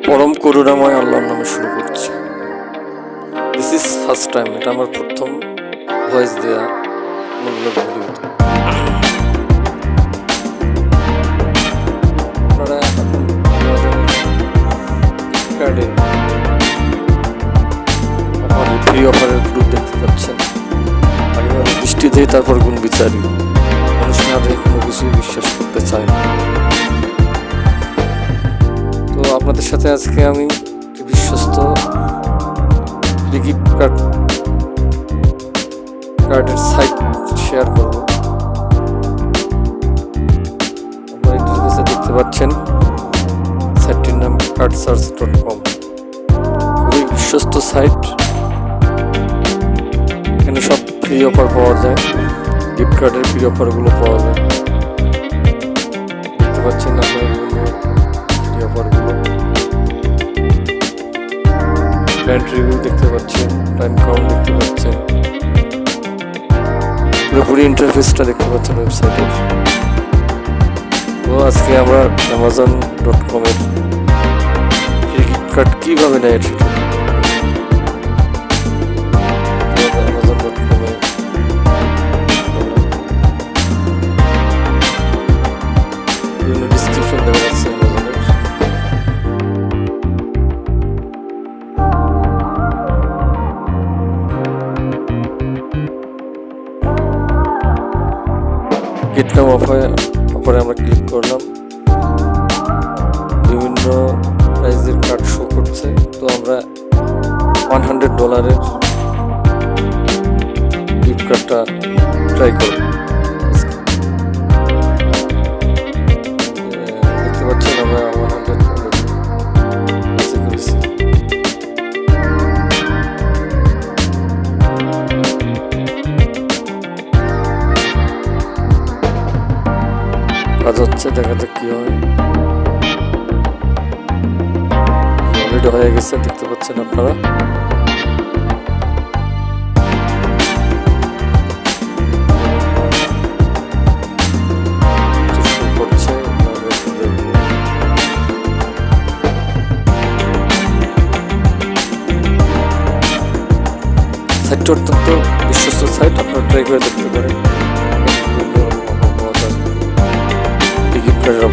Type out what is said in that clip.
পরম করুণাময় আল্লাহর নামে শুরু করছি। দিস ইজ ফার্স্ট টাইম, এটা আমার প্রথম ভয়েস দেওয়া কোনোগুলো ভিডিওতে। আপনারা এখন ফ্লিপকার্টে আমার ফ্রি অফারের গ্রুপ দেখতে পাচ্ছেন। আমি দৃষ্টি দিয়ে তারপর গুণ বিচারি, মানুষ না দেখে কোনো কিছুই বিশ্বাস করতে চায় না। তো আপনাদের সাথে আজকে আমি বিশ্বস্ত গিফট কার্ডের সাইট শেয়ার করব। আপনারা ইন্টারফেসে দেখতে পাচ্ছেন সাইটটির নাম cardsearch.com। খুবই বিশ্বস্ত সাইট, এখানে সব ফ্রি অফার পাওয়া যায়, গিফট কার্ডের ফ্রি অফারগুলো পাওয়া যায়। দেখতে পাচ্ছেন আপনারা ফ্রি অফারগুলো, ব্র্যান্ড রিভিউ দেখতে পাচ্ছেন, টাইম কাউন্ট দেখতে পাচ্ছেন, পুরোপুরি ইন্টারফেসটা দেখতে পাচ্ছেন ওয়েবসাইটের। তো আজকে আমরা amazon.com এর গিফট কার্ড কীভাবে নেয় সেটা amazon.com এ বিভিন্ন ডিসক্রিপশন দেওয়া আছে অ্যামাজনের। গেট নাও অফারে আমরা ক্লিক করলাম, বিভিন্ন প্রাইজের কার্ড শো করছে। তো আমরা $100 গিফট কার্ডটা ট্রাই করব। দেখতে পাচ্ছেন আমরা 100 করেছি। কাজ হচ্ছে, দেখা যাক কি হয়। অলরেডি হয়ে গেছে, দেখতে পাচ্ছেন আপনারা। সাইটটা অত্যন্ত বিশ্বস্ত সাইট, আপনারা ট্রাই করে দেখতে পারেন। গিফট কার্ডের